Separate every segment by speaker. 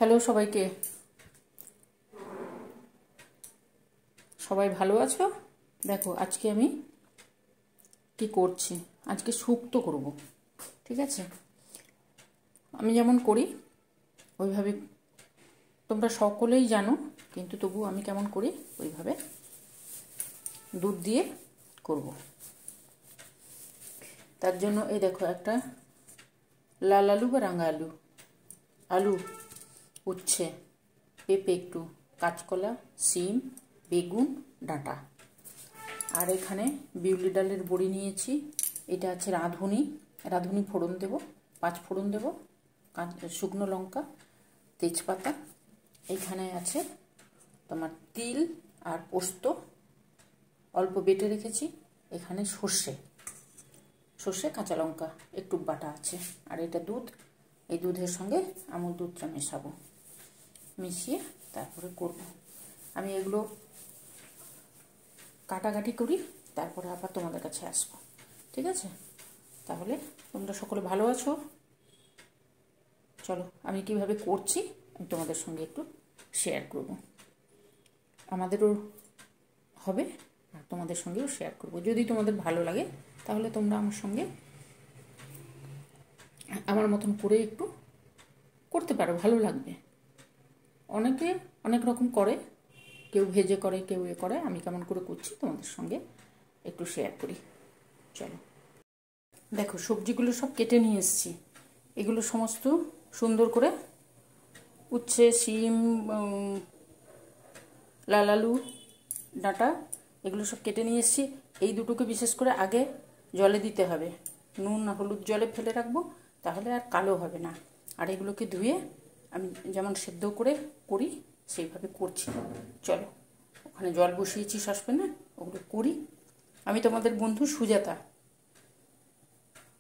Speaker 1: Hello সবাইকে, সবাই ভালো আছো? দেখো আজকে আমি কি করছি, আজকে শুক্তো করব। ঠিক আছে, আমি যেমন করি ওইভাবে তোমরা সকলেই জানো, কিন্তু তবু আমি কেমন করি ওইভাবে দুধ দিয়ে করব। তার জন্য এই দেখো একটা লাল আলু বা রাঙা আলু, আলু, উচ্ছে, পেঁপে একটু, কাঁচকলা, শিম, বেগুন, ডাঁটা, আর এখানে বিউলি ডালের বড়ি নিয়েছি। এটা আছে রাঁধুনি, রাঁধুনি ফোড়ন দেব, 5 ফোড়ন দেব, শুকনো লঙ্কা, তেজপাতা। এখানে আছে তোমার তিল আর পোস্ত অল্প বেটে রেখেছি। এখানে সর্ষে, কাঁচা লঙ্কা একটু বাটা আছে। আর এটা দুধ, এই দুধের সঙ্গে আমুল দুধটা মেশাবো, মিশিয়ে তারপরে করব। আমি এগুলো কাটাকাটি করি, তারপরে আবার তোমাদের কাছে আসবো। ঠিক আছে, তাহলে তোমরা সকলে ভালো আছো? চলো আমি কিভাবে করছি আমি তোমাদের সঙ্গে একটু শেয়ার করব। আমাদেরও হবে আর তোমাদের সঙ্গেও শেয়ার করব। যদি তোমাদের ভালো লাগে তাহলে তোমরা আমার সঙ্গে আমার মতন করে একটু করতে পারো, ভালো লাগবে। অনেকে অনেক রকম করে, কেউ ভেজে করে, কেউ এ করে। আমি কেমন করে করছি তোমাদের সঙ্গে একটু শেয়ার করি। চলো, দেখো সবজিগুলো সব কেটে নিয়ে এসেছি। এগুলো সমস্ত সুন্দর করে উচ্ছে, শিম, লাল আলু, ডাঁটা, এগুলো সব কেটে নিয়ে এসেছি। এই দুটোকে বিশেষ করে আগে জলে দিতে হবে, নুন হলুদ জলে ফেলে রাখবো, তাহলে আর কালো হবে না। আর এগুলোকে ধুয়ে আমি যেমন সেদ্ধ করে করি সেইভাবে করছি। চলো, ওখানে জল বসিয়েছি সসপ্যানে, ওগুলো করি। আমি তোমাদের বন্ধু সুজাতা,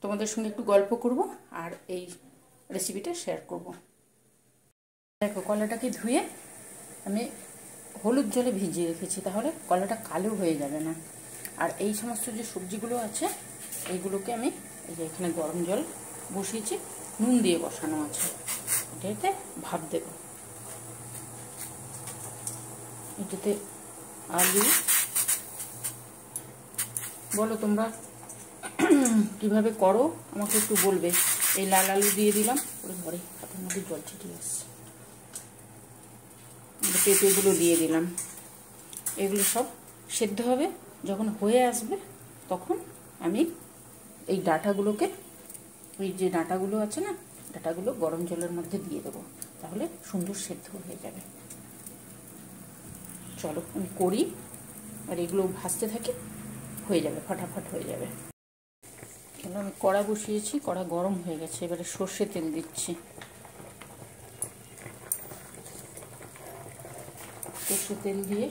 Speaker 1: তোমাদের সঙ্গে একটু গল্প করব আর এই রেসিপিটা শেয়ার করব। দেখো কলাটাকে ধুয়ে আমি হলুদ জলে ভিজিয়ে রেখেছি, তাহলে কলাটা কালো হয়ে যাবে না। আর এই সমস্ত যে সবজিগুলো আছে এইগুলোকে আমি এই যে এখানে গরম জল বসিয়েছি, নুন দিয়ে বসানো আছে, এটাতে ভাপ দেব। এটাতে আলু, বলো তোমরা কিভাবে করো আমাকে একটু বলবে। এই লাল আলু দিয়ে দিলাম, ওর ঘরে হাতের মধ্যে জল ছিটিয়ে আসছে। পেঁপেগুলো দিয়ে দিলাম, এগুলো সব সেদ্ধ হবে। যখন হয়ে আসবে তখন আমি এই ডাঁটাগুলোকে, ওই যে ডাঁটাগুলো আছে না, ডাঁটাগুলো গরম জলের মধ্যে দিয়ে দেবো, তাহলে সুন্দর সেদ্ধ হয়ে যাবে। চলো আমি করি, আর এগুলো ভাজতে থাকি, হয়ে যাবে, ফটাফট হয়ে যাবে। চলো আমি কড়া বসিয়েছি, কড়া গরম হয়ে গেছে। এবারে সর্ষে তেল দিচ্ছি। সর্ষে তেল দিয়ে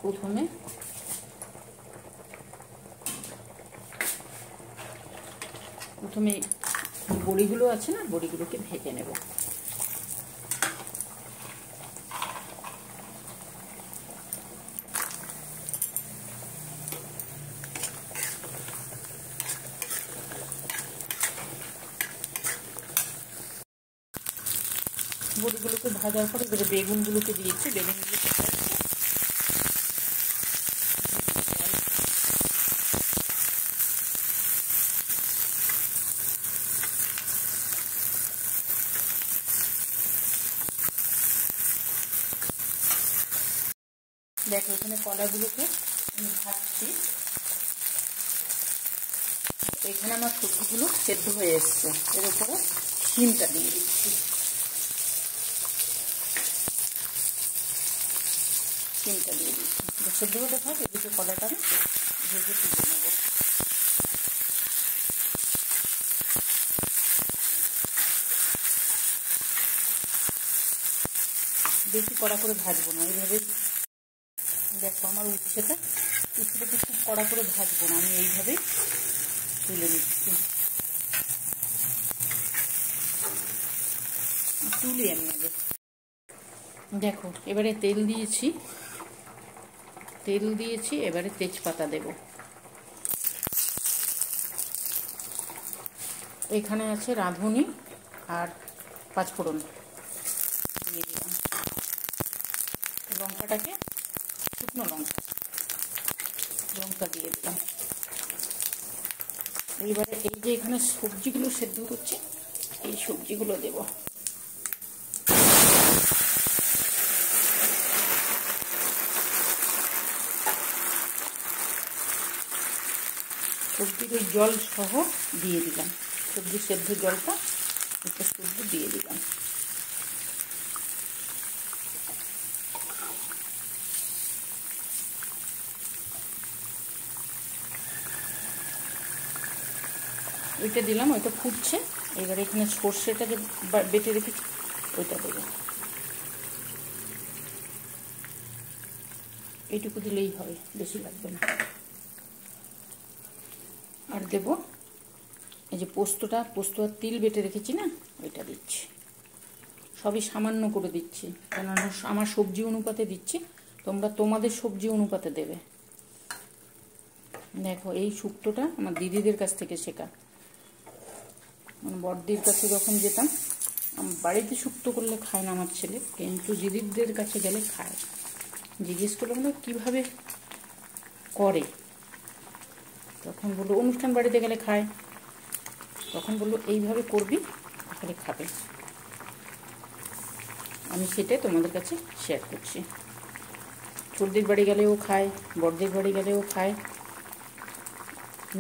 Speaker 1: প্রথমে বড়িগুলো আছে না, বড়িগুলোকে ভেজে নেব। বড়িগুলোকে ভাজার পরে এবারে বেগুনগুলোকে দিয়েছি, বেগুনগুলোকে দেখো এখানে কলাগুলোকে আমি ভাজছি। এখানে আমার সবজিগুলো সেদ্ধ হয়ে এসছে, এর উপরে শিমটা দিয়ে দিচ্ছি। শিমটা দিয়ে দিচ্ছি, সেদ্ধ হতে থাক, এদিকে কলাটা আমি ভেজে তুলে নেব। বেশি কড়া করে ভাজবো না, এইভাবে দেখো আমার উচ্ছেটাকে খুব কড়া করে ভাজবো না, আমি এইভাবেই তুলে নিচ্ছি। তুলি আমি আগে। দেখো এবারে তেল দিয়েছি, এবারে তেজপাতা দেব। এখানে আছে রাঁধুনি আর 5 ফোড়ন দিয়ে দিলাম লঙ্কাটাকে, শুকনো লঙ্কা দিয়ে দিলাম। এইবারে এই যে এখানে সবজিগুলো সেদ্ধ করছে, এই সবজিগুলো দেব। সবজির ওই জল সহ দিয়ে দিলাম, সবজি সেদ্ধ জলটা একটা সবজি দিয়ে দিলাম। ওইটা দিলাম, ওইটা ফুটছে। এবার এখানে সর্ষেটা যে বেটে রেখেছি ওইটা দেবো। এইটুকু দিলেই হবে, বেশি লাগবে না। আর দেব এই যে পোস্ত আর তিল বেটে রেখেছি না, ওইটা দিচ্ছি। সবই সামান্য করে দিচ্ছি, কেননা আমার সবজি অনুপাতে দিচ্ছি, তোমরা তোমাদের সবজি অনুপাতে দেবে। দেখো এই শুক্তোটা আমার দিদিদের কাছ থেকে শেখা। মানে বড়দির কাছে যখন যেতাম, বাড়িতে শুক্তো করলে খায় না আমার ছেলে, কিন্তু দিদিদের কাছে গেলে খায়। জিজ্ঞেস করলাম কীভাবে করে, তখন বললো অনুষ্ঠান বাড়িতে গেলে খায়। তখন বললো এইভাবে করবি তাহলে খাবে। আমি সেটাই তোমাদের কাছে শেয়ার করছি। ছোটদের বাড়ি গেলেও খায়, বড়দের বাড়ি গেলেও খায়,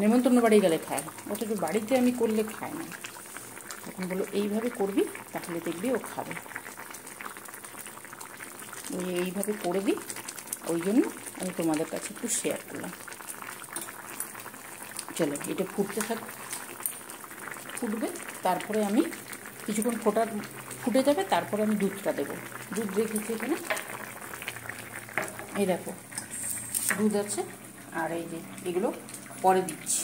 Speaker 1: নেমন্তন্ন বাড়ি গেলে খায়, অথচ বাড়িতে আমি করলে খায় না। তখন বললো এইভাবে করবি তাহলে দেখবি ও খাবে। ওই এইভাবে করে দিই, ওই জন্য আমি তোমাদের কাছে একটু শেয়ার করলাম। চলো এটা ফুটবে, তারপরে আমি কিছুক্ষণ ফুটে যাবে, তারপরে আমি দুধটা দেবো। দুধ রেখেছি এখানে, এই দেখো দুধ আছে। আর এই যে এগুলো পরে দিচ্ছি।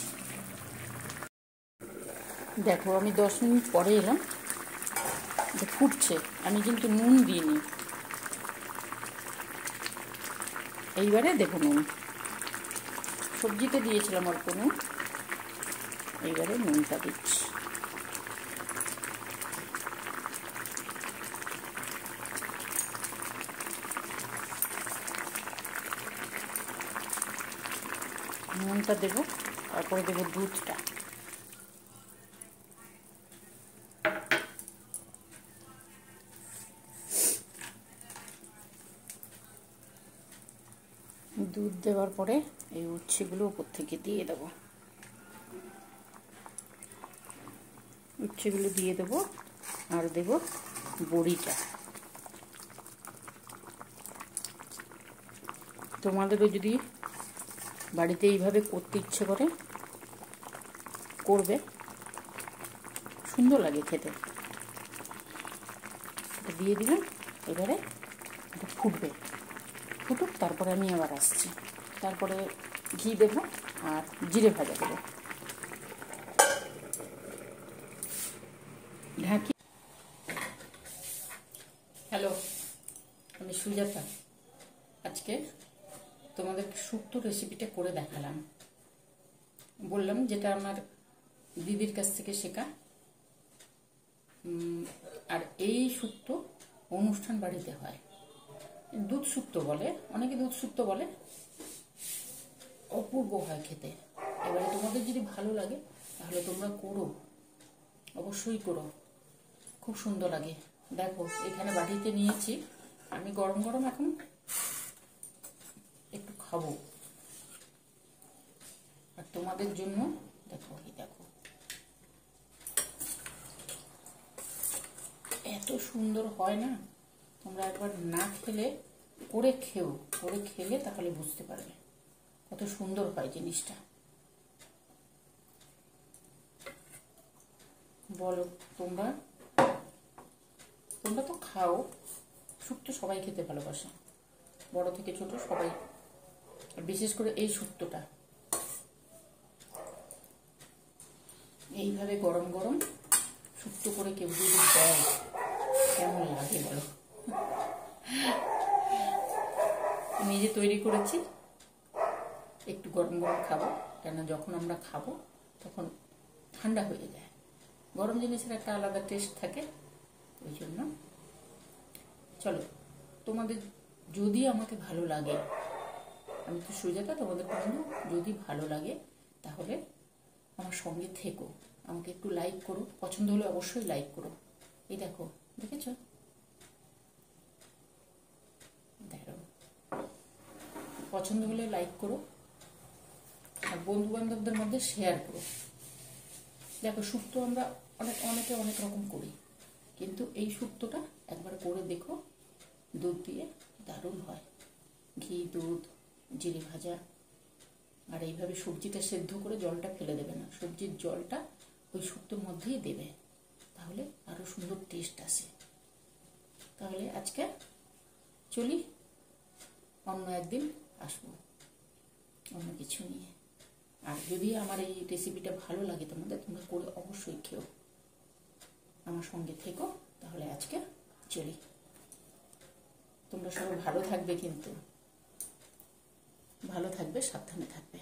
Speaker 1: দেখো আমি 10 মিনিট পরে এলাম, ফুটছে। আমি কিন্তু নুন দিইনি, এইবারে দেবো নুন। সবজিতে দিয়েছিলাম অল্প নুন, এইবারে নুনটা দিচ্ছি। নুনটা দেবো, তারপরে দেবো দুধটা। দুধ দেওয়ার পরে এই উচ্ছেগুলো উপর থেকে দিয়ে দেবো, উচ্ছেগুলো দিয়ে দেবো। আর দেবো বড়িটা। তোমাদেরও যদি বাড়িতে এইভাবে করতে ইচ্ছে করে করবে, সুন্দর লাগে খেতে। এটা দিয়ে দিলাম, এবারে এটা ফুটুক, তারপরে আমি আবার আসছি। তারপরে ঘি দেবো আর জিরে ভাজা দেবো। ঢাকি। হ্যালো, আমি সুজাতা। আজকে তোমাদের শুক্তো রেসিপিটা করে দেখালাম। বললাম যেটা আমার দিদির কাছ থেকে শেখা। আর এই শুক্তো অনুষ্ঠান বাড়িতে হয়, দুধ শুক্তো বলে, অনেকে দুধ শুক্তো বলে। অপূর্ব হয় খেতে। এবারে তোমাদের যদি ভালো লাগে তাহলে তোমরা করো, অবশ্যই করো, খুব সুন্দর লাগে। দেখো এখানে বাটিতে নিয়েছি, আমি গরম গরম এখন একটু খাবো। আর তোমাদের জন্য দেখো এত সুন্দর হয় না, তোমরা একবার না খেলে করে খেলে তাহলে বুঝতে পারবে কত সুন্দর হয় জিনিসটা। বলো তোমরা তো খাও, শুক্তো সবাই খেতে ভালোবাসে, বড় থেকে ছোট সবাই। বিশেষ করে এই শুক্তোটা এইভাবে গরম গরম শুক্তো করে কেউ যদি দেয় কেমন লাগে বলো। নিজে তৈরি করেছি, একটু গরম গরম খাবো, কেন যখন আমরা খাবো তখন ঠান্ডা হয়ে যায়। গরম জিনিসের একটা আলাদা টেস্ট থাকে, ওই জন্য চলো, তোমাদের যদি আমাকে ভালো লাগে, আমি তো সুজাতা তোমাদের বন্ধু, যদি ভালো লাগে তাহলে আমার সঙ্গে থেকো, আমাকে একটু লাইক করো, পছন্দ হলে অবশ্যই লাইক করো। এই দেখো, দেখেছো? দেখো, পছন্দ হলে লাইক করো আর বন্ধু বান্ধবদের মধ্যে শেয়ার করো। দেখো, শুক্তো আমরা অনেকে অনেক রকম করি, কিন্তু এই শুক্তোটা একবার করে দেখো, দুধ দিয়ে দারুণ হয়। ঘি, দুধ, জিরে ভাজা, আর এইভাবে সবজিটা সেদ্ধ করে জলটা ফেলে দেবে না, সবজির জলটা ওই শুক্তোর মধ্যেই দেবে, তাহলে আরও সুন্দর টেস্ট আসে। তাহলে আজকে চলি, অন্য একদিন আসবো অন্য কিছু নিয়ে। আর যদি আমার এই রেসিপিটা ভালো লাগে তোমাদের, তোমরা করে অবশ্যই খেও, আমার সঙ্গে থেকো। তাহলে আজকে চলি, তোমরা সবাই ভালো থাকবে, কিন্তু ভালো থাকবে, সাবধানে থাকবে।